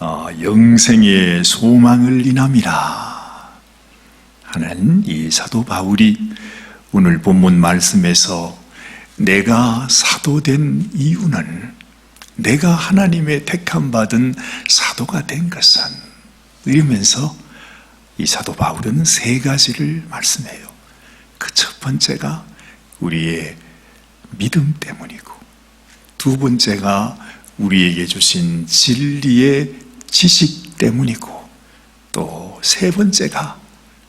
영생의 소망을 인함이라 하는 이 사도 바울이 오늘 본문 말씀에서 내가 사도된 이유는 내가 하나님의 택함받은 사도가 된 것은 이러면서 이 사도 바울은 세 가지를 말씀해요. 그 첫 번째가 우리의 믿음 때문이고, 두 번째가 우리에게 주신 진리의 지식 때문이고, 또 세 번째가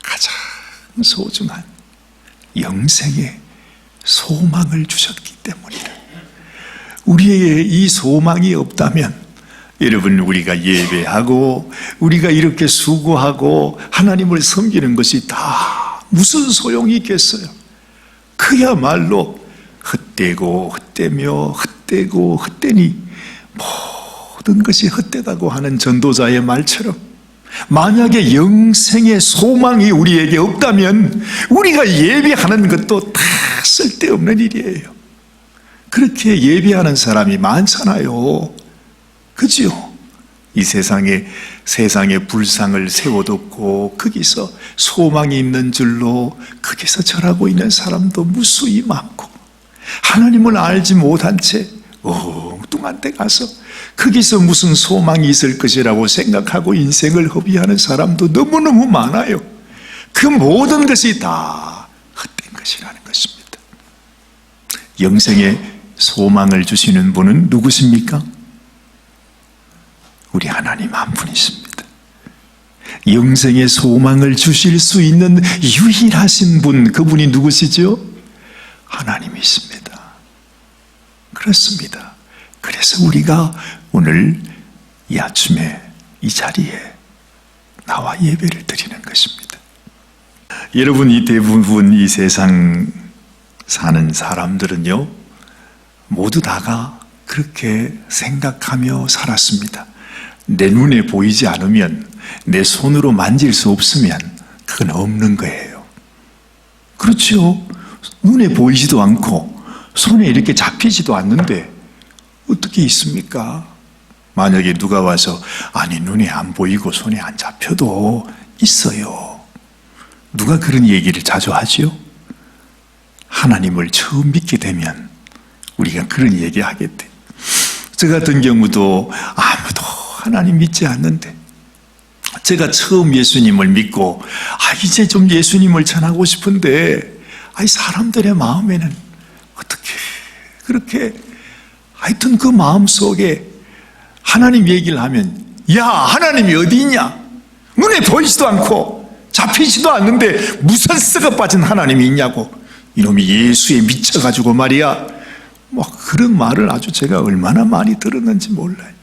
가장 소중한 영생의 소망을 주셨기 때문이다. 우리에게 이 소망이 없다면 여러분, 우리가 예배하고 우리가 이렇게 수고하고 하나님을 섬기는 것이 다 무슨 소용이 있겠어요? 그야말로 헛되고 헛되며 헛되고 헛되니 모든 것이 헛되다고 하는 전도자의 말처럼, 만약에 영생의 소망이 우리에게 없다면 우리가 예배하는 것도 다 쓸데없는 일이에요. 그렇게 예배하는 사람이 많잖아요. 그죠? 이 세상에 불상을 세워뒀고 거기서 소망이 있는 줄로 거기서 절하고 있는 사람도 무수히 많고, 하나님을 알지 못한 채 엉뚱한 데 가서 거기서 무슨 소망이 있을 것이라고 생각하고 인생을 허비하는 사람도 너무너무 많아요. 그 모든 것이 다 헛된 것이라는 것입니다. 영생의 소망을 주시는 분은 누구십니까? 우리 하나님 한 분이십니다. 영생의 소망을 주실 수 있는 유일하신 분, 그분이 누구시죠? 하나님이십니다. 그렇습니다. 그래서 우리가 오늘 이 아침에 이 자리에 나와 예배를 드리는 것입니다. 여러분, 이 대부분 이 세상 사는 사람들은요, 모두 다가 그렇게 생각하며 살았습니다. 내 눈에 보이지 않으면, 내 손으로 만질 수 없으면 그건 없는 거예요. 그렇죠? 눈에 보이지도 않고 손에 이렇게 잡히지도 않는데 어떻게 있습니까? 만약에 누가 와서 아니 눈에 안 보이고 손에 안 잡혀도 있어요. 누가 그런 얘기를 자주 하죠? 하나님을 처음 믿게 되면 우리가 그런 얘기 하겠대. 저 같은 경우도 아무도 하나님 믿지 않는데, 제가 처음 예수님을 믿고 이제 좀 예수님을 전하고 싶은데 사람들의 마음에는 어떻게 그렇게, 하여튼 그 마음속에 하나님 얘기를 하면 야, 하나님이 어디 있냐? 눈에 보이지도 않고 잡히지도 않는데 무슨 썩어 빠진 하나님이 있냐고, 이놈이 예수에 미쳐가지고 말이야, 그런 말을 아주 제가 얼마나 많이 들었는지 몰라요.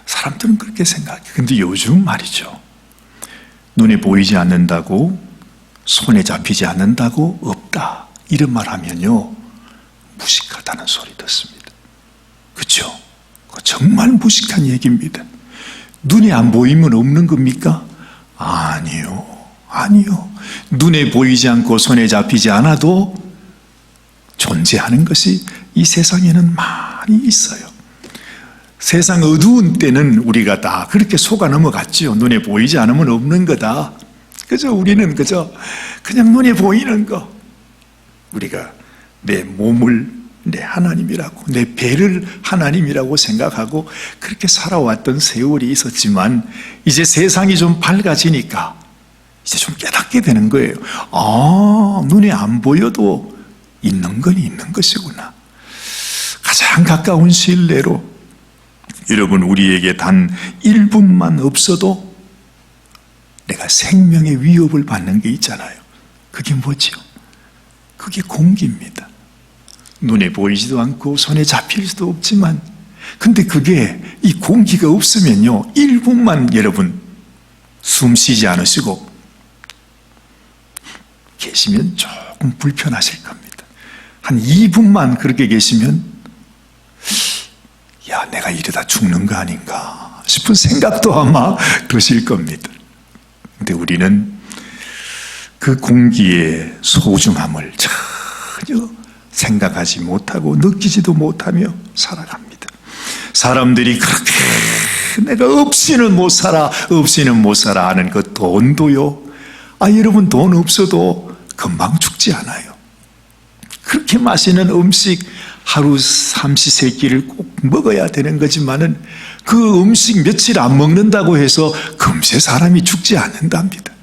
사람들은 그렇게 생각해요. 근데 요즘 말이죠, 눈에 보이지 않는다고, 손에 잡히지 않는다고 없다, 이런 말 하면요 무식하다는 소리 듣습니다. 그렇죠? 정말 무식한 얘기입니다. 눈에 안 보이면 없는 겁니까? 아니요. 눈에 보이지 않고 손에 잡히지 않아도 존재하는 것이 이 세상에는 많이 있어요. 세상 어두운 때는 우리가 다 그렇게 속아 넘어갔죠. 눈에 보이지 않으면 없는 거다. 그저 우리는 그냥 눈에 보이는 거, 우리가 내 몸을 내 하나님이라고, 내 배를 하나님이라고 생각하고 그렇게 살아왔던 세월이 있었지만, 이제 세상이 좀 밝아지니까 이제 좀 깨닫게 되는 거예요. 눈에 안 보여도 있는 건 있는 것이구나. 가장 가까운 시일 내로 여러분, 우리에게 단 1분만 없어도 내가 생명의 위협을 받는 게 있잖아요. 그게 뭐죠? 그게 공기입니다. 눈에 보이지도 않고 손에 잡힐 수도 없지만, 근데 그게, 이 공기가 없으면요 1분만 여러분 숨 쉬지 않으시고 계시면 조금 불편하실 겁니다. 한 2분만 그렇게 계시면 야, 내가 이러다 죽는 거 아닌가 싶은 생각도 아마 드실 겁니다. 근데 우리는 그 공기의 소중함을 전혀 생각하지 못하고 느끼지도 못하며 살아갑니다. 사람들이 그렇게 내가 없이는 못 살아, 없이는 못 살아 하는 그 돈도요. 여러분 돈 없어도 금방 죽지 않아요. 그렇게 맛있는 음식 하루 삼시세끼를 꼭 먹어야 되는 거지만은 그 음식 며칠 안 먹는다고 해서 금세 사람이 죽지 않는답니다.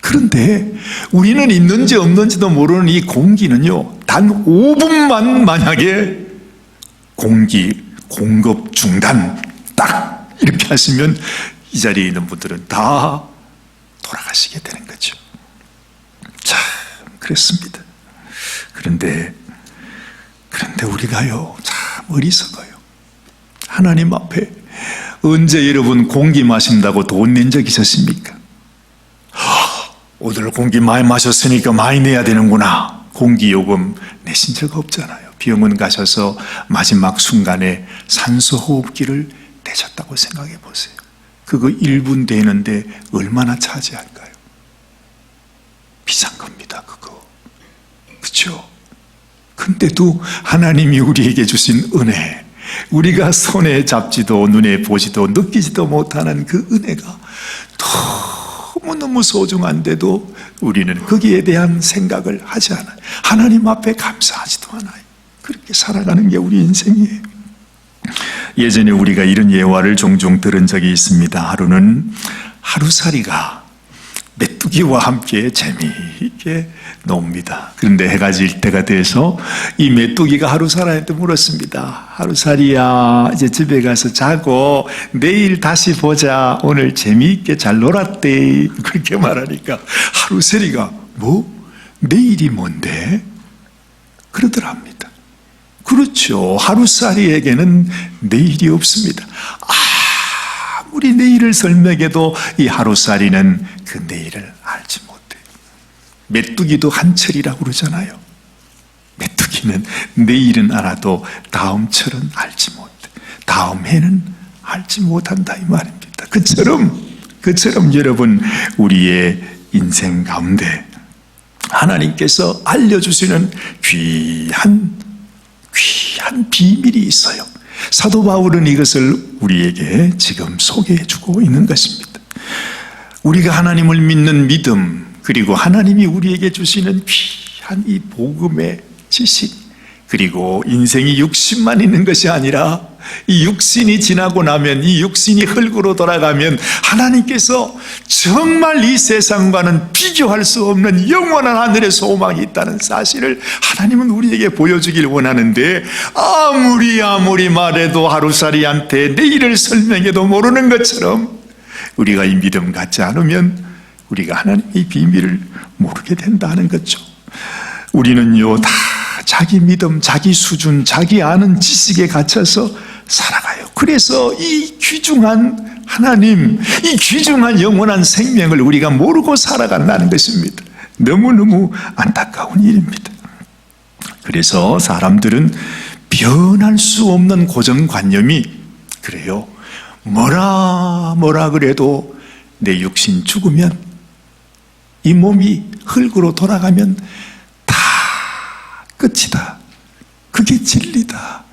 그런데 우리는 있는지 없는지도 모르는 이 공기는요, 단 5분만 만약에 공기 공급 중단 딱 이렇게 하시면 이 자리에 있는 분들은 다 돌아가시게 되는 거죠. 참 그렇습니다. 그런데 우리가요 참 어리석어요. 하나님 앞에 언제 여러분 공기 마신다고 돈 낸 적 있으십니까? 오늘 공기 많이 마셨으니까 많이 내야 되는구나. 공기 요금 내신 적 없잖아요. 병원 가셔서 마지막 순간에 산소 호흡기를 대셨다고 생각해 보세요. 그거 1분 되는데 얼마나 차지할까요? 비싼 겁니다, 그거. 그렇죠? 근데도 하나님이 우리에게 주신 은혜, 우리가 손에 잡지도 눈에 보지도 느끼지도 못하는 그 은혜가 너무너무 소중한데도 우리는 거기에 대한 생각을 하지 않아요. 하나님 앞에 감사하지도 않아요. 그렇게 살아가는 게 우리 인생이에요. 예전에 우리가 이런 예화를 종종 들은 적이 있습니다. 하루는 하루살이가 메뚜기와 함께 재미있게 놉니다. 그런데 해가 질 때가 돼서 이 메뚜기가 하루살이한테 물었습니다. 하루살이야, 이제 집에 가서 자고 내일 다시 보자. 오늘 재미있게 잘 놀았대. 그렇게 말하니까 하루살이가 뭐? 내일이 뭔데? 그러더랍니다. 그렇죠. 하루살이에게는 내일이 없습니다. 아무리 내일을 설명해도 이 하루살이는 그 내일을 알지 못해요. 메뚜기도 한철이라고 그러잖아요. 메뚜기는 내일은 알아도 다음 철은 알지 못해. 다음 해는 알지 못한다 이 말입니다. 그처럼 여러분 우리의 인생 가운데 하나님께서 알려주시는 귀한 비밀이 있어요. 사도 바울은 이것을 우리에게 지금 소개해 주고 있는 것입니다. 우리가 하나님을 믿는 믿음, 그리고 하나님이 우리에게 주시는 귀한 이 복음의 지식, 그리고 인생이 육신만 있는 것이 아니라 이 육신이 지나고 나면, 이 육신이 흙으로 돌아가면 하나님께서 정말 이 세상과는 비교할 수 없는 영원한 하늘의 소망이 있다는 사실을 하나님은 우리에게 보여주길 원하는데, 아무리 말해도 하루살이한테 내일을 설명해도 모르는 것처럼 우리가 이 믿음 갖지 않으면 우리가 하나님의 비밀을 모르게 된다는 거죠. 우리는요 다 자기 믿음, 자기 수준, 자기 아는 지식에 갇혀서 살아가요. 그래서 이 귀중한 하나님, 이 귀중한 영원한 생명을 우리가 모르고 살아간다는 것입니다. 너무너무 안타까운 일입니다. 그래서 사람들은 변할 수 없는 고정관념이 그래요. 뭐라 그래도 내 육신 죽으면, 이 몸이 흙으로 돌아가면 다 끝이다. 그게 진리다.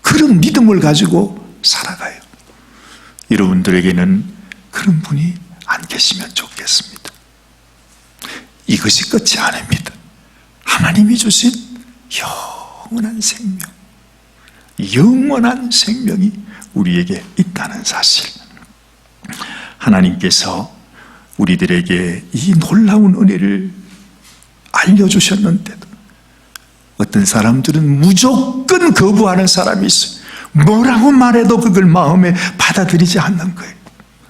그런 믿음을 가지고 살아가요. 여러분들에게는 그런 분이 안 계시면 좋겠습니다. 이것이 끝이 아닙니다. 하나님이 주신 영원한 생명, 영원한 생명이 우리에게 있다는 사실, 하나님께서 우리들에게 이 놀라운 은혜를 알려주셨는데도 어떤 사람들은 무조건 거부하는 사람이 있어요. 뭐라고 말해도 그걸 마음에 받아들이지 않는 거예요.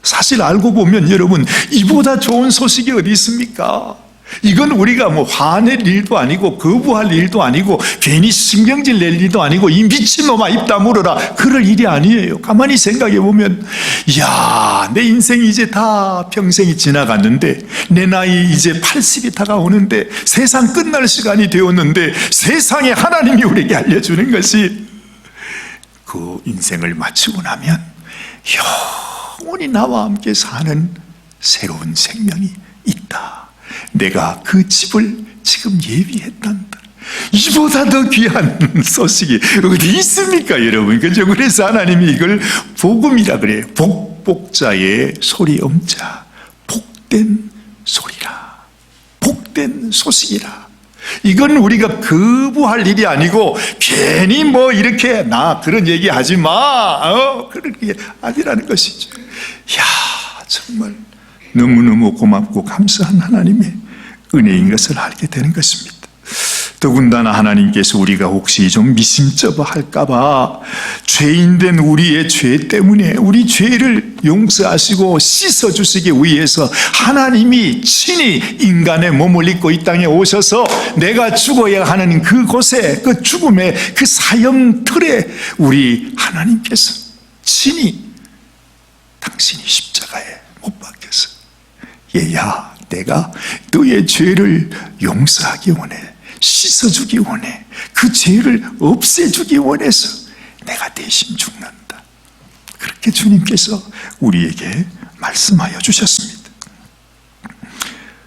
사실 알고 보면 여러분, 이보다 좋은 소식이 어디 있습니까? 이건 우리가 뭐 화낼 일도 아니고 거부할 일도 아니고 괜히 신경질 낼 일도 아니고 이 미친놈아 입 다물어라 그럴 일이 아니에요. 가만히 생각해 보면, 이야, 내 인생이 이제 다 평생이 지나갔는데, 내 나이 이제 80이 다가오는데, 세상 끝날 시간이 되었는데, 세상에 하나님이 우리에게 알려주는 것이 그 인생을 마치고 나면 영원히 나와 함께 사는 새로운 생명이 있다. 내가 그 집을 지금 예비했단다. 이보다 더 귀한 소식이 어디 있습니까, 여러분? 그죠? 그래서 하나님이 이걸 복음이라 그래요. 복자의 소리 음자 복된 소리라, 복된 소식이라. 이건 우리가 거부할 일이 아니고 괜히 뭐 이렇게 나 그런 얘기 하지 마 그렇게 아니라는 것이죠. 이야, 정말 너무너무 고맙고 감사한 하나님의 은혜인 것을 알게 되는 것입니다. 더군다나 하나님께서 우리가 혹시 좀 미심쩍어할까 봐 죄인된 우리의 죄 때문에 우리 죄를 용서하시고 씻어주시기 위해서 하나님이 친히 인간의 몸을 입고 이 땅에 오셔서 내가 죽어야 하는 그곳에, 그 죽음의 그 사형틀에 우리 하나님께서 친히 당신이 십자가에 못 박혀서 얘야, 내가 너의 죄를 용서하기 원해, 씻어주기 원해, 그 죄를 없애주기 원해서 내가 대신 죽는다. 그렇게 주님께서 우리에게 말씀하여 주셨습니다.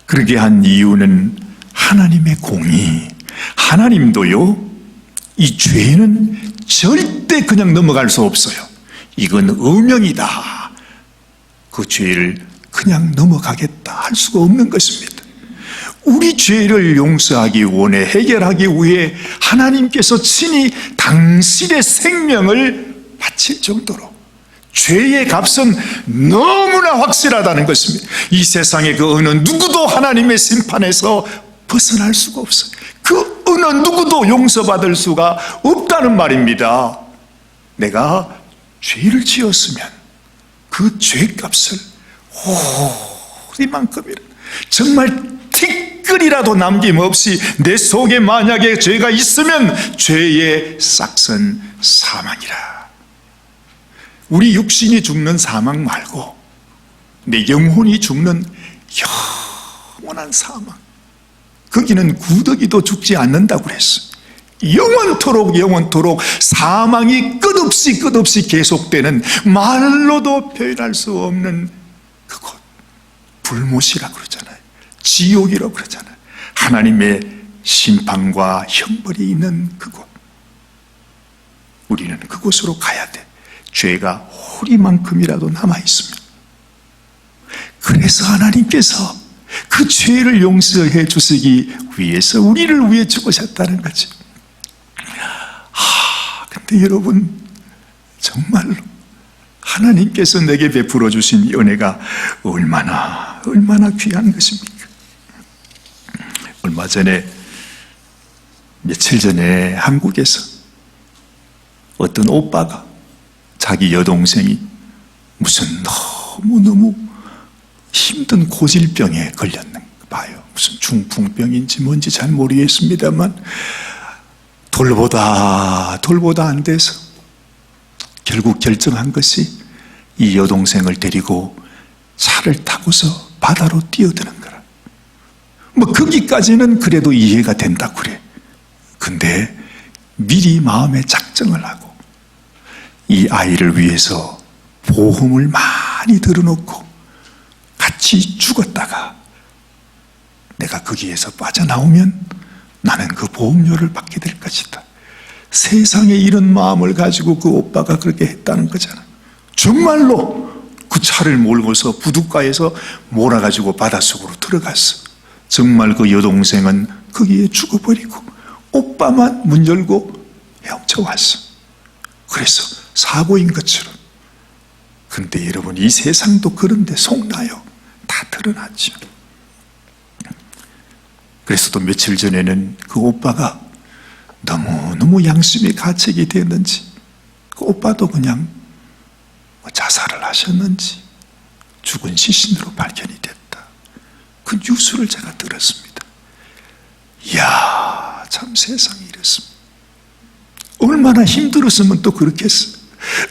그렇게 한 이유는 하나님의 공의, 하나님도요 이 죄는 절대 그냥 넘어갈 수 없어요. 이건 음영이다. 그 죄를 그냥 넘어가겠다 할 수가 없는 것입니다. 우리 죄를 용서하기 원해, 해결하기 위해 하나님께서 친히 당신의 생명을 바칠 정도로 죄의 값은 너무나 확실하다는 것입니다. 이 세상에 그 어느 누구도 하나님의 심판에서 벗어날 수가 없어요. 그 어느 누구도 용서받을 수가 없다는 말입니다. 내가 죄를 지었으면 그 죄값을 이만큼이라, 정말 티끌이라도 남김없이 내 속에 만약에 죄가 있으면 죄의 싹은 사망이라. 우리 육신이 죽는 사망 말고 내 영혼이 죽는 영원한 사망, 거기는 구더기도 죽지 않는다고 그랬어. 영원토록 사망이 끝없이 계속되는, 말로도 표현할 수 없는 그곳, 불못이라고 그러잖아요. 지옥이라고 그러잖아요. 하나님의 심판과 형벌이 있는 그곳, 우리는 그곳으로 가야 돼. 죄가 호리만큼이라도 남아있습니다. 그래서 하나님께서 그 죄를 용서해 주시기 위해서 우리를 위해 죽으셨다는 거죠. 근데 여러분, 정말로 하나님께서 내게 베풀어 주신 이 은혜가 얼마나 귀한 것입니까? 얼마 전에, 며칠 전에 한국에서 어떤 오빠가 자기 여동생이 무슨 너무너무 힘든 고질병에 걸렸는 봐요. 무슨 중풍병인지 뭔지 잘 모르겠습니다만 돌보다 안 돼서 결국 결정한 것이 이 여동생을 데리고 차를 타고서 바다로 뛰어드는 거라. 뭐 거기까지는 그래도 이해가 된다고 그래. 근데 미리 마음에 작정을 하고 이 아이를 위해서 보험을 많이 들어놓고 같이 죽었다가 내가 거기에서 빠져나오면 나는 그 보험료를 받게 될 것이다. 세상에 이런 마음을 가지고 그 오빠가 그렇게 했다는 거잖아. 정말로 그 차를 몰고서 부둣가에서 몰아가지고 바닷속으로 들어갔어. 정말 그 여동생은 거기에 죽어버리고 오빠만 문 열고 헤엄쳐왔어. 그래서 사고인 것처럼. 근데 여러분, 이 세상도 그런데 속나요? 다 드러났죠. 그래서 또 며칠 전에는 그 오빠가 너무 양심이 가책이 됐는지 그 오빠도 그냥 자살을 하셨는지 죽은 시신으로 발견이 됐다. 그 뉴스를 제가 들었습니다. 이야, 참 세상이 이랬습니다. 얼마나 힘들었으면 또 그렇겠어.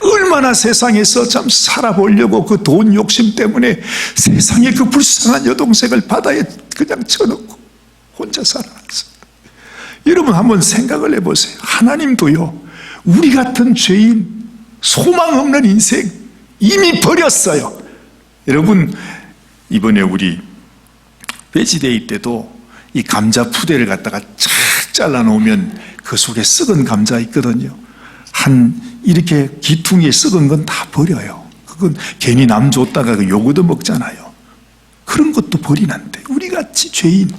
얼마나 세상에서 참 살아보려고 그 돈 욕심 때문에 세상에 그 불쌍한 여동생을 바다에 그냥 쳐놓고 혼자 살아났어. 여러분 한번 생각을 해보세요. 하나님도요, 우리 같은 죄인, 소망 없는 인생 이미 버렸어요. 여러분, 이번에 우리 베지데이 때도 이 감자 푸대를 갖다가 착 잘라놓으면 그 속에 썩은 감자 있거든요. 한 이렇게 기퉁이에 썩은 건 다 버려요. 그 그건 괜히 남 줬다가 그 욕 얻어먹잖아요. 그런 것도 버리는데 우리같이 죄인,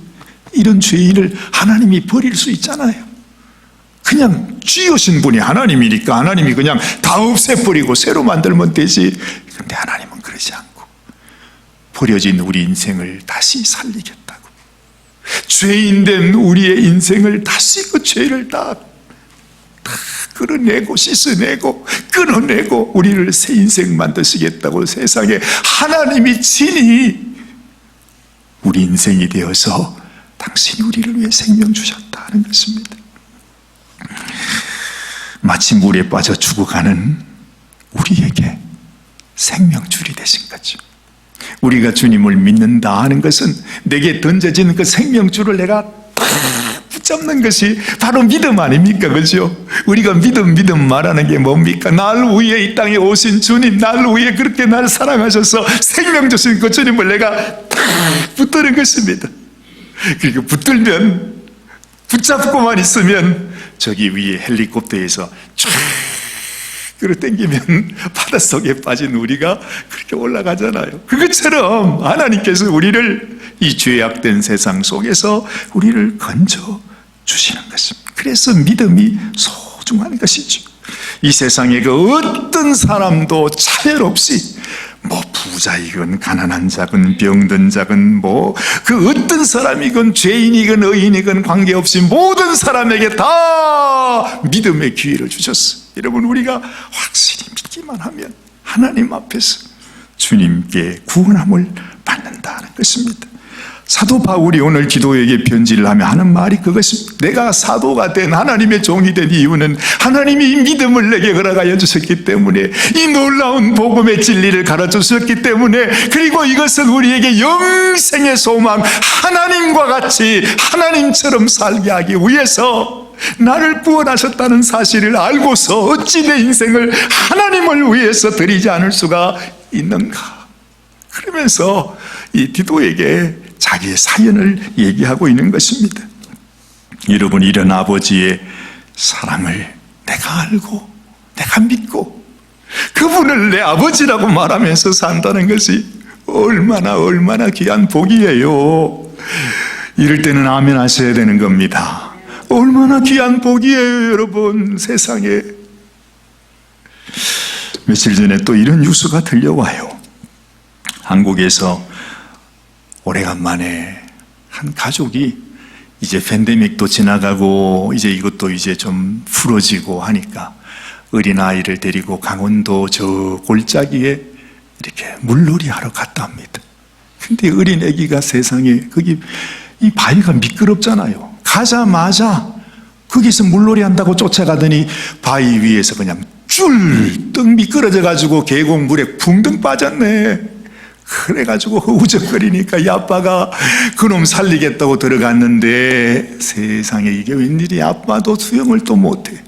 이런 죄인을 하나님이 버릴 수 있잖아요. 그냥 지으신 분이 하나님이니까 하나님이 그냥 다 없애버리고 새로 만들면 되지. 그런데 하나님은 그러지 않고 버려진 우리 인생을 다시 살리겠다고, 죄인된 우리의 인생을 다시 그 죄를 다 끌어내고 씻어내고 끊어내고 우리를 새 인생 만드시겠다고 세상에 하나님이 친히 우리 인생이 되어서 당신이 우리를 위해 생명 주셨다는 것입니다. 마치 물에 빠져 죽어가는 우리에게 생명줄이 되신 거죠. 우리가 주님을 믿는다 하는 것은 내게 던져지는 그 생명줄을 내가 딱 붙잡는 것이 바로 믿음 아닙니까? 그죠? 우리가 믿음 말하는 게 뭡니까? 날 위해 이 땅에 오신 주님, 날 위해 그렇게 날 사랑하셔서 생명 주신 그 주님을 내가 딱 붙드는 것입니다. 그리고 붙들면, 붙잡고만 있으면 저기 위에 헬리콥터에서 쫙 끌어당기면 바닷속에 빠진 우리가 그렇게 올라가잖아요. 그것처럼 하나님께서 우리를 이 죄악된 세상 속에서 우리를 건져 주시는 것입니다. 그래서 믿음이 소중한 것이죠. 이 세상에 그 어떤 사람도 차별 없이 뭐 부자이건 가난한 자건 병든 자건 뭐 그 어떤 사람이건 죄인이건 의인이건 관계없이 모든 사람에게 다 믿음의 기회를 주셨어요. 여러분, 우리가 확실히 믿기만 하면 하나님 앞에서 주님께 구원함을 받는다는 것입니다. 사도 바울이 오늘 기도에게 편지를 하며 하는 말이 그것입니다. 내가 사도가 된, 하나님의 종이 된 이유는 하나님이 이 믿음을 내게 허락하여 주셨기 때문에, 이 놀라운 복음의 진리를 가르쳐 주셨기 때문에, 그리고 이것은 우리에게 영생의 소망, 하나님과 같이 하나님처럼 살게 하기 위해서 나를 구원하셨다는 사실을 알고서 어찌 내 인생을 하나님을 위해서 드리지 않을 수가 있는가. 그러면서 이 디도에게 자기의 사연을 얘기하고 있는 것입니다. 여러분, 이런 아버지의 사랑을 내가 알고 내가 믿고 그분을 내 아버지라고 말하면서 산다는 것이 얼마나 귀한 복이에요. 이럴 때는 아멘 하셔야 되는 겁니다. 얼마나 귀한 복이에요, 여러분. 세상에 며칠 전에 또 이런 뉴스가 들려와요. 한국에서 오래간만에 한 가족이 이제 팬데믹도 지나가고 이제 이것도 이제 좀 풀어지고 하니까 어린아이를 데리고 강원도 저 골짜기에 이렇게 물놀이 하러 갔다 합니다. 근데 어린 아기가 세상에, 거기 이 바위가 미끄럽잖아요. 가자마자 거기서 물놀이 한다고 쫓아가더니 바위 위에서 그냥 쫄떡 미끄러져 가지고 계곡물에 붕덩 빠졌네. 그래가지고 허우적거리니까 이 아빠가 그놈 살리겠다고 들어갔는데 세상에 이게 웬일이, 아빠도 수영을 또 못해.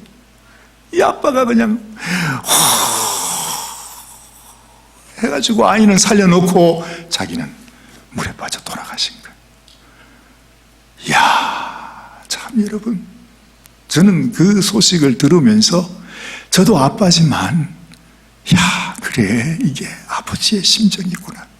이 아빠가 그냥 해가지고 아이는 살려놓고 자기는 물에 빠져 돌아가신 거예요. 이야, 참 여러분, 저는 그 소식을 들으면서 저도 아빠지만, 야, 그래, 이게 아버지의 심정이구나.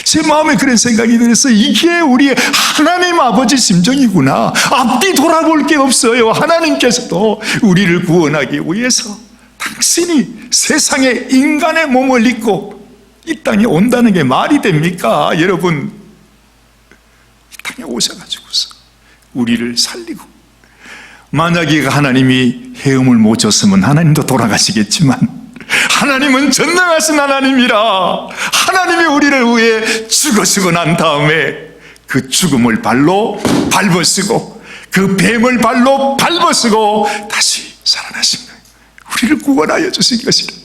제 마음에 그런 생각이 들었어요. 이게 우리의 하나님 아버지 심정이구나. 앞뒤 돌아볼 게 없어요. 하나님께서도 우리를 구원하기 위해서 당신이 세상에 인간의 몸을 입고 이 땅에 온다는 게 말이 됩니까? 여러분, 이 땅에 오셔가지고서 우리를 살리고, 만약에 하나님이 해음을 못 줬으면 하나님도 돌아가시겠지만 하나님은 전능하신 하나님이라 하나님이 우리를 위해 죽으시고 난 다음에 그 죽음을 발로 밟으시고 그 뱀을 발로 밟으시고 다시 살아나신 거예요. 우리를 구원하여 주신 것이다.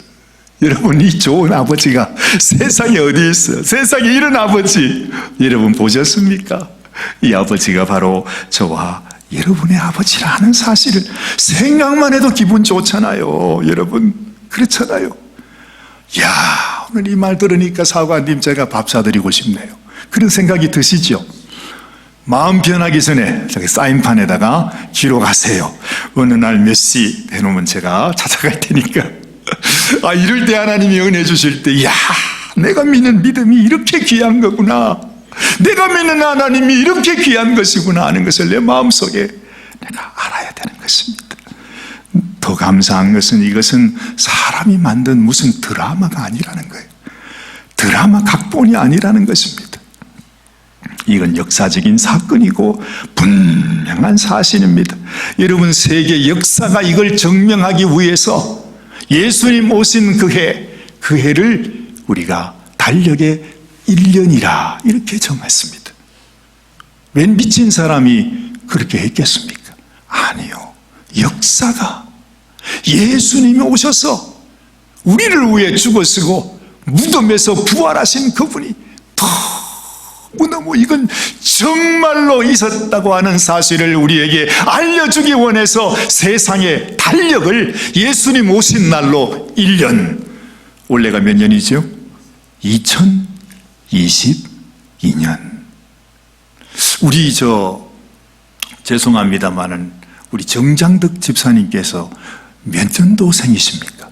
여러분, 이 좋은 아버지가 세상에 어디 있어요? 세상에 이런 아버지 여러분 보셨습니까? 이 아버지가 바로 저와 여러분의 아버지라는 사실을 생각만 해도 기분 좋잖아요. 여러분, 그렇잖아요. 야, 오늘 이 말 들으니까 사관님 제가 밥 사드리고 싶네요. 그런 생각이 드시죠? 마음 변하기 전에 저기 사인판에다가 기록하세요. 어느 날 몇 시 해놓으면 제가 찾아갈 테니까 이럴 때 하나님이 은혜 주실 때, 내가 믿는 믿음이 이렇게 귀한 거구나, 내가 믿는 하나님이 이렇게 귀한 것이구나 하는 것을 내 마음속에 내가 알아야 되는 것입니다. 더 감사한 것은 이것은 사람이 만든 무슨 드라마가 아니라는 거예요. 드라마 각본이 아니라는 것입니다. 이건 역사적인 사건이고 분명한 사실입니다. 여러분, 세계 역사가 이걸 증명하기 위해서 예수님 오신 그 해를 우리가 달력의 1년이라 이렇게 정했습니다. 웬 미친 사람이 그렇게 했겠습니까? 아니요. 역사가 예수님이 오셔서 우리를 위해 죽으시고 무덤에서 부활하신 그분이 너무 이건 정말로 있었다고 하는 사실을 우리에게 알려주기 원해서 세상의 달력을 예수님 오신 날로 1년, 올해가 몇 년이죠? 2022년. 우리 죄송합니다마는 우리 정장덕 집사님께서 몇 년도생이십니까?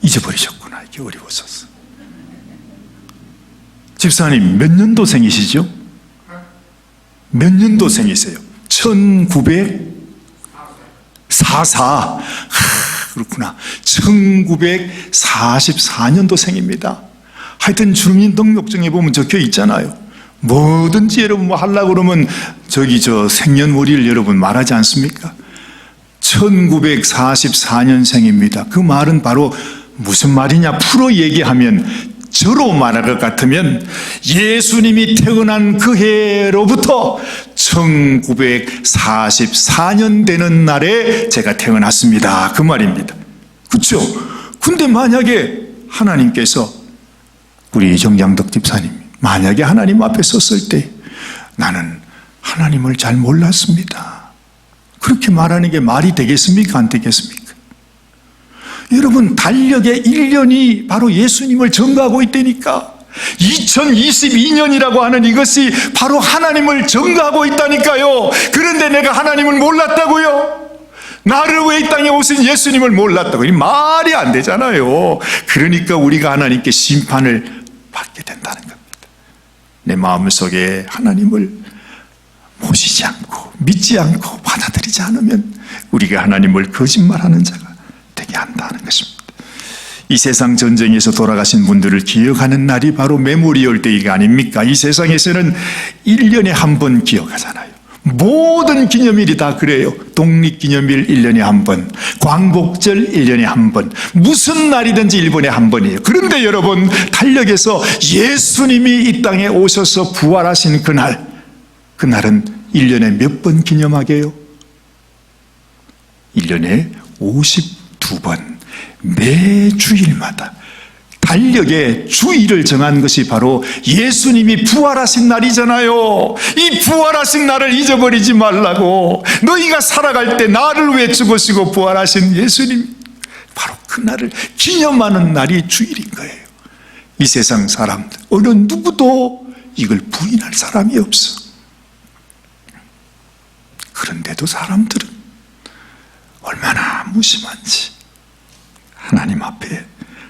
잊어버리셨구나. 이게 어려웠었어. 집사님 몇 년도생이시죠? 몇 년도생이세요? 1944. 그렇구나. 1944년도생입니다. 하여튼 주민등록증에 보면 적혀 있잖아요. 뭐든지 여러분 하려고 그러면 생년월일 여러분 말하지 않습니까? 1944년생입니다. 그 말은 바로 무슨 말이냐 풀어 얘기하면, 저로 말할 것 같으면 예수님이 태어난 그 해로부터 1944년 되는 날에 제가 태어났습니다. 그 말입니다. 그렇죠? 근데 만약에 하나님께서 우리 정장덕 집사님, 만약에 하나님 앞에 섰을 때 나는 하나님을 잘 몰랐습니다, 그렇게 말하는 게 말이 되겠습니까? 안 되겠습니까? 여러분, 달력의 1년이 바로 예수님을 증거하고 있다니까. 2022년이라고 하는 이것이 바로 하나님을 증거하고 있다니까요. 그런데 내가 하나님을 몰랐다고요? 나를 위해 이 땅에 오신 예수님을 몰랐다고? 이 말이 안 되잖아요. 그러니까 우리가 하나님께 심판을 받게 된다는 겁니다. 내 마음속에 하나님을 모시지 않고 믿지 않고 받아들이지 않으면 우리가 하나님을 거짓말하는 자가 되게 한다는 것입니다. 이 세상 전쟁에서 돌아가신 분들을 기억하는 날이 바로 메모리얼 데이가 아닙니까? 이 세상에서는 1년에 한 번 기억하잖아요. 모든 기념일이 다 그래요. 독립기념일 1년에 한 번, 광복절 1년에 한 번, 무슨 날이든지 1년에 한 번이에요. 그런데 여러분, 달력에서 예수님이 이 땅에 오셔서 부활하신 그날은 1년에 몇 번 기념하게요? 1년에 52번, 매 주일마다 달력에 주일을 정한 것이 바로 예수님이 부활하신 날이잖아요. 이 부활하신 날을 잊어버리지 말라고. 너희가 살아갈 때 나를 위해 죽으시고 부활하신 예수님, 바로 그 날을 기념하는 날이 주일인 거예요. 이 세상 사람들 어느 누구도 이걸 부인할 사람이 없어. 그런데도 사람들은 얼마나 무심한지 하나님 앞에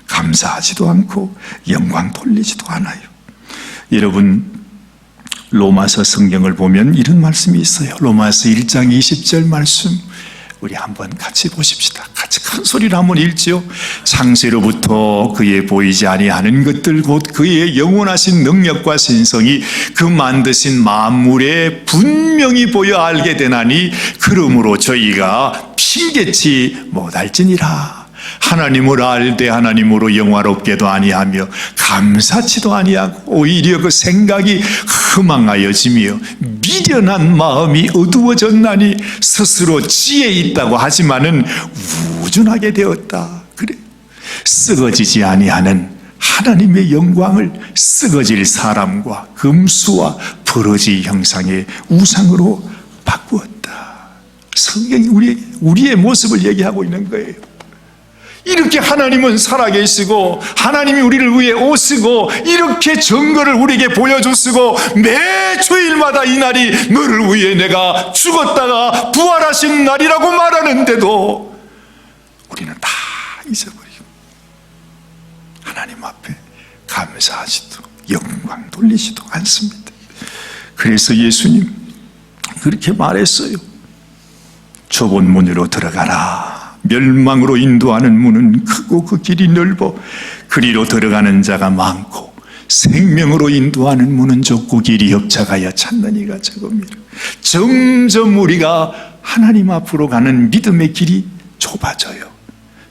감사하지도 않고 영광 돌리지도 않아요. 여러분, 로마서 성경을 보면 이런 말씀이 있어요. 로마서 1장 20절 말씀 우리 한번 같이 보십시다. 같이 큰 소리로 한번 읽지요. 창세로부터 그의 보이지 아니하는 것들 곧 그의 영원하신 능력과 신성이 그 만드신 만물에 분명히 보여 알게 되나니 그러므로 저희가 핑계치 못할지니라. 하나님을 알되 하나님으로 영화롭게도 아니하며 감사치도 아니하고 오히려 그 생각이 허망하여지며 미련한 마음이 어두워졌나니 스스로 지혜 있다고 하지만은 우준하게 되었다. 그래, 썩어지지 아니하는 하나님의 영광을 썩어질 사람과 금수와 버러지 형상의 우상으로 바꾸었다. 성경이 우리의 모습을 얘기하고 있는 거예요. 이렇게 하나님은 살아계시고 하나님이 우리를 위해 오시고 이렇게 증거를 우리에게 보여주시고 매 주일마다 이 날이 너를 위해 내가 죽었다가 부활하신 날이라고 말하는데도 우리는 다 잊어버리고 하나님 앞에 감사하지도 영광 돌리지도 않습니다. 그래서 예수님 그렇게 말했어요. 좁은 문으로 들어가라. 멸망으로 인도하는 문은 크고 그 길이 넓어 그리로 들어가는 자가 많고 생명으로 인도하는 문은 좁고 길이 협착하여 찾는 이가 적음이라. 점점 우리가 하나님 앞으로 가는 믿음의 길이 좁아져요.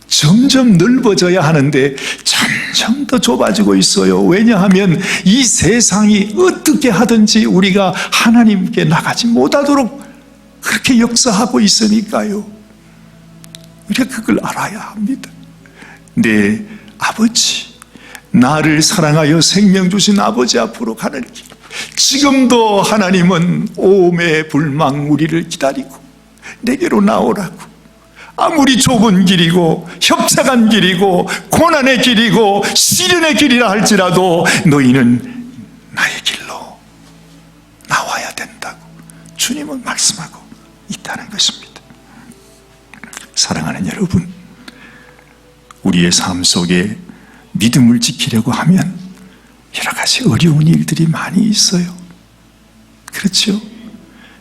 점점 넓어져야 하는데 점점 더 좁아지고 있어요. 왜냐하면 이 세상이 어떻게 하든지 우리가 하나님께 나가지 못하도록 그렇게 역사하고 있으니까요. 우리가 그걸 알아야 합니다. 내 아버지, 나를 사랑하여 생명 주신 아버지 앞으로 가는 길, 지금도 하나님은 오매 불망 우리를 기다리고 내게로 나오라고. 아무리 좁은 길이고 협착한 길이고 고난의 길이고 시련의 길이라 할지라도 너희는 나의 길로 나와야 된다고 주님은 말씀하고 있다는 것입니다. 사랑하는 여러분, 우리의 삶 속에 믿음을 지키려고 하면 여러 가지 어려운 일들이 많이 있어요. 그렇죠?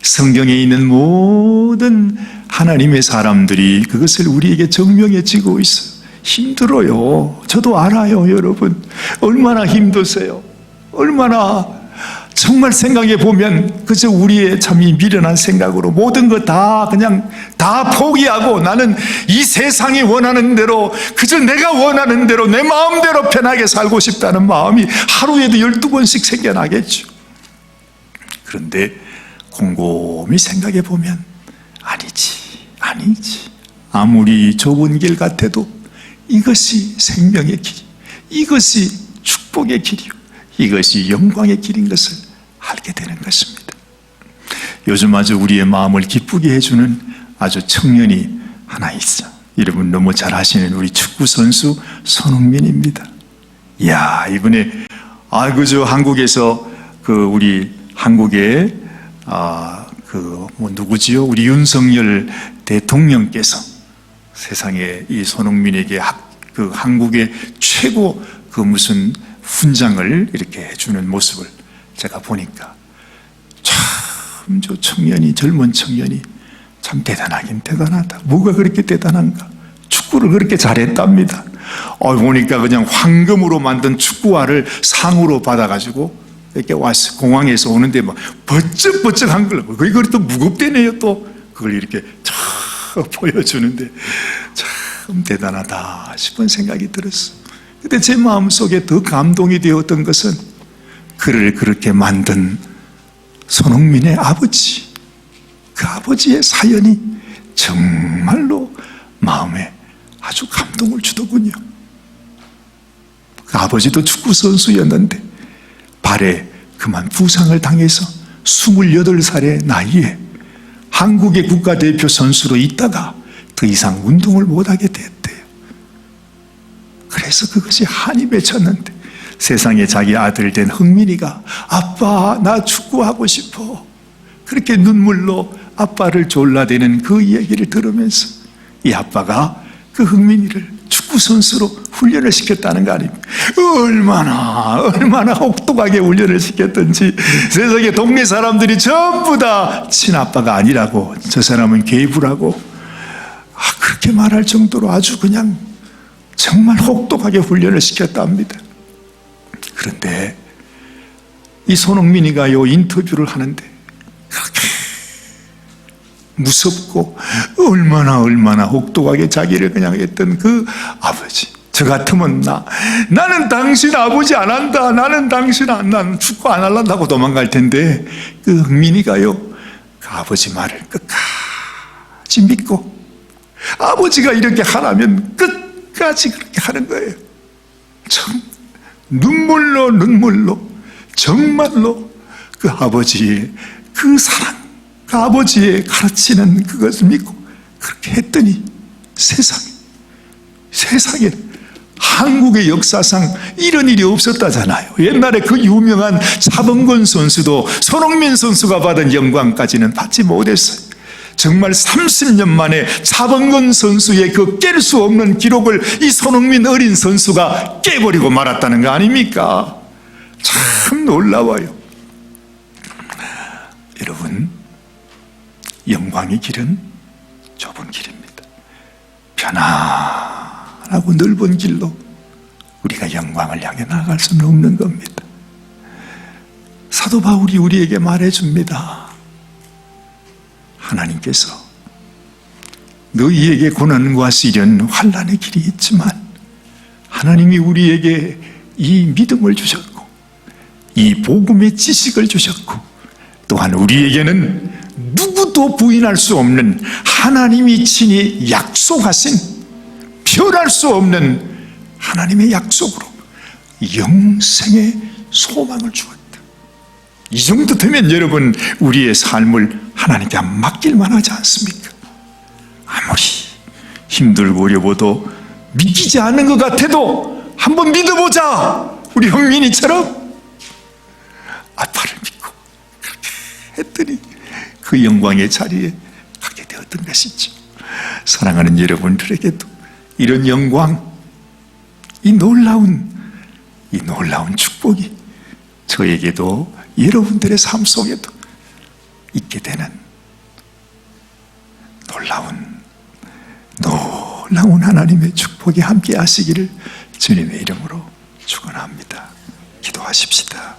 성경에 있는 모든 하나님의 사람들이 그것을 우리에게 증명해 주고 있어요. 힘들어요. 저도 알아요, 여러분. 얼마나 힘드세요. 얼마나 정말 생각해 보면 그저 우리의 참 이 미련한 생각으로 모든 것 다 그냥 다 포기하고 나는 이 세상이 원하는 대로 그저 내가 원하는 대로 내 마음대로 편하게 살고 싶다는 마음이 하루에도 12번씩 생겨나겠죠. 그런데 곰곰이 생각해 보면 아니지. 아무리 좁은 길 같아도 이것이 생명의 길, 이것이 축복의 길이요, 이것이 영광의 길인 것을 알게 되는 것입니다. 요즘 아주 우리의 마음을 기쁘게 해주는 아주 청년이 하나 있어. 여러분 너무 잘 아시는 우리 축구 선수 손흥민입니다. 이야, 이번에 그저 한국에서 우리 한국의 누구지요? 우리 윤석열 대통령께서 세상에 이 손흥민에게 한국의 최고 무슨 훈장을 이렇게 해주는 모습을 제가 보니까 참 저 젊은 청년이 참 대단하긴 대단하다. 뭐가 그렇게 대단한가? 축구를 그렇게 잘했답니다. 보니까 그냥 황금으로 만든 축구화를 상으로 받아가지고 이렇게 왔어. 공항에서 오는데 막 번쩍번쩍한 걸, 그걸 또 무겁대네요. 또 그걸 이렇게 쫙 보여주는데 참 대단하다 싶은 생각이 들었어. 근데 제 마음속에 더 감동이 되었던 것은 그를 그렇게 만든 손흥민의 아버지, 그 아버지의 사연이 정말로 마음에 아주 감동을 주더군요. 그 아버지도 축구 선수였는데 발에 그만 부상을 당해서 28살의 나이에 한국의 국가대표 선수로 있다가 더 이상 운동을 못하게 됐대요. 그래서 그것이 한이 맺혔는데 세상에 자기 아들 된 흥민이가 아빠 나 축구하고 싶어, 그렇게 눈물로 아빠를 졸라대는 그 이야기를 들으면서 이 아빠가 그 흥민이를 축구 선수로 훈련을 시켰다는 거 아닙니까? 얼마나 혹독하게 훈련을 시켰던지 세상에 동네 사람들이 전부 다 친아빠가 아니라고, 저 사람은 괴부라고 그렇게 말할 정도로 아주 그냥 정말 혹독하게 훈련을 시켰답니다. 그런데 이 손흥민이가요 인터뷰를 하는데 그렇게 무섭고 얼마나 혹독하게 자기를 그냥 했던 그 아버지, 저 같으면 나는 당신 아버지 안 한다, 나는 나는 축구 안 할란다고 도망갈 텐데 그 흥민이가요 그 아버지 말을 끝까지 믿고 아버지가 이렇게 하라면 끝까지 그렇게 하는 거예요. 참 눈물로 정말로 그 아버지의 그 사랑, 그 아버지의 가르치는 그것을 믿고 그렇게 했더니 세상에 한국의 역사상 이런 일이 없었다잖아요. 옛날에 그 유명한 차범근 선수도 손흥민 선수가 받은 영광까지는 받지 못했어요. 정말 30년 만에 차범근 선수의 그 깰 수 없는 기록을 이 손흥민 어린 선수가 깨버리고 말았다는 거 아닙니까? 참 놀라워요. 여러분, 영광의 길은 좁은 길입니다. 편안하고 넓은 길로 우리가 영광을 향해 나아갈 수는 없는 겁니다. 사도 바울이 우리에게 말해줍니다. 하나님께서 너희에게 고난과 시련, 환난의 길이 있지만 하나님이 우리에게 이 믿음을 주셨고 이 복음의 지식을 주셨고 또한 우리에게는 누구도 부인할 수 없는 하나님이 친히 약속하신 변할 수 없는 하나님의 약속으로 영생의 소망을 주었다. 이 정도 되면 여러분, 우리의 삶을 하나님께 맡길만 하지 않습니까? 아무리 힘들고 어려워도 믿기지 않는 것 같아도 한번 믿어보자, 우리 형민이처럼 아빠를 믿고 그렇게 했더니 그 영광의 자리에 가게 되었던 것이죠. 사랑하는 여러분들에게도 이런 영광, 이 놀라운 축복이 저에게도 여러분들의 삶 속에도 있게 되는 놀라운 하나님의 축복이 함께 하시기를 주님의 이름으로 축원합니다. 기도하십시다.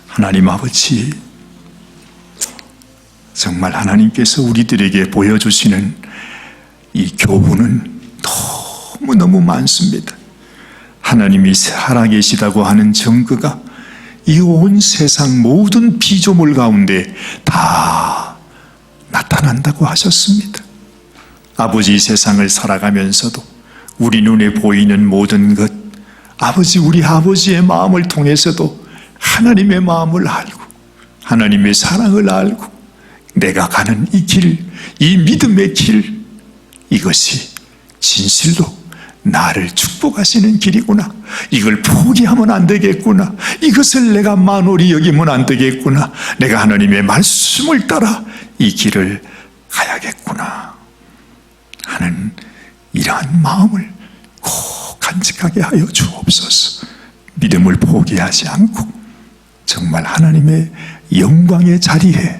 하나님 아버지, 정말 하나님께서 우리들에게 보여주시는 이 교훈은 너무너무 많습니다. 하나님이 살아계시다고 하는 증거가 이 온 세상 모든 피조물 가운데 다 나타난다고 하셨습니다. 아버지, 세상을 살아가면서도 우리 눈에 보이는 모든 것, 아버지, 우리 아버지의 마음을 통해서도 하나님의 마음을 알고 하나님의 사랑을 알고 내가 가는 이 길, 이 믿음의 길, 이것이 진실로 나를 축복하시는 길이구나, 이걸 포기하면 안 되겠구나, 이것을 내가 만홀히 여기면 안 되겠구나, 내가 하나님의 말씀을 따라 이 길을 가야겠구나 하는 이러한 마음을 꼭 간직하게 하여 주옵소서. 믿음을 포기하지 않고 정말 하나님의 영광의 자리에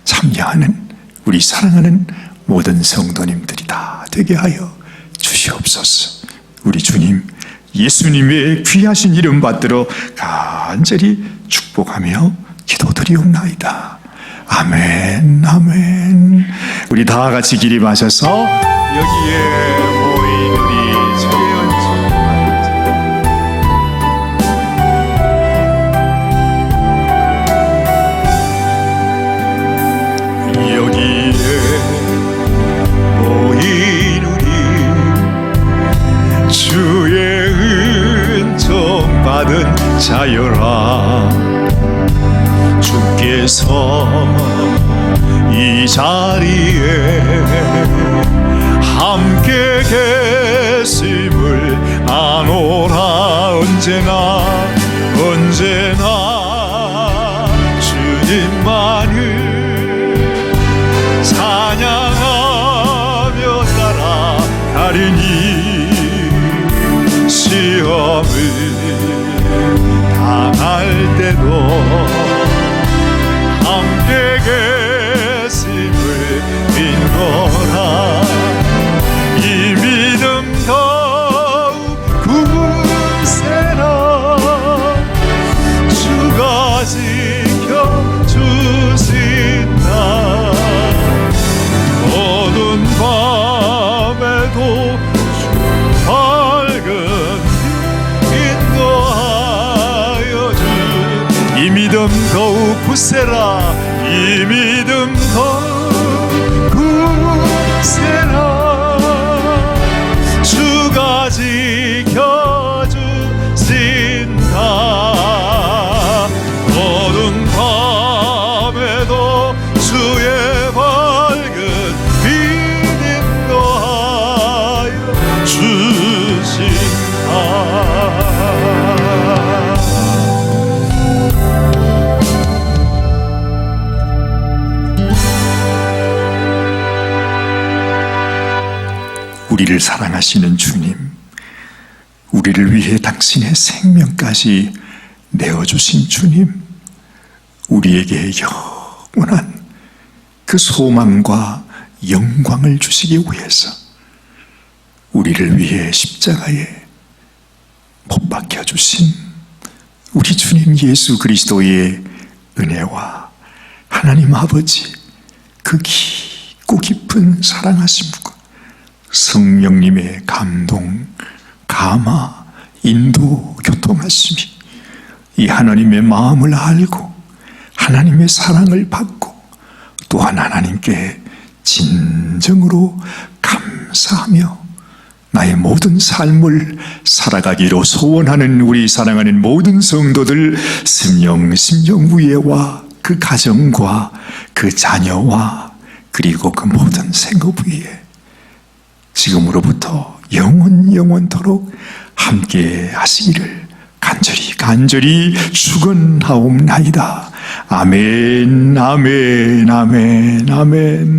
참여하는 우리 사랑하는 모든 성도님들이 다 되게 하여 주시옵소서. 우리 주님 예수님의 귀하신 이름 받들어 간절히 축복하며 기도드리옵나이다. 아멘, 아멘. 우리 다 같이 기립하셔서 여기에 모인 우리 주의 은총, 여기에 모인 우리 주의 은총 받은 자여라. 주께서 이 자리에 함께 계심을 아노라. 언제나 주님만을 찬양하며 따라가리니 시험을 당할 때도 함께 계심을 믿노라. 이 믿음 더욱 굳세라. 주가 지켜주신다. 어두운 밤에도 주 밝은 인도하여 준 이 믿음 더욱 굳세라. 이 믿음 더욱 굳세라. 주가 지켜주신다. 어두운 밤에도 주의 밝은 빛 인도하여 주신다. 우리를 사랑하시는 주님, 우리를 위해 당신의 생명까지 내어주신 주님, 우리에게 영원한 그 소망과 영광을 주시기 위해서 우리를 위해 십자가에 못 박혀주신 우리 주님 예수 그리스도의 은혜와 하나님 아버지 그 깊고 깊은 사랑하심과 성령님의 감동, 감화, 인도, 교통하심이 이 하나님의 마음을 알고 하나님의 사랑을 받고 또한 하나님께 진정으로 감사하며 나의 모든 삶을 살아가기로 소원하는 우리 사랑하는 모든 성도들 심령 위에와 그 가정과 그 자녀와 그리고 그 모든 생업 위에 지금으로부터 영원토록 함께 하시기를 간절히 축원하옵나이다. 아멘, 아멘, 아멘, 아멘.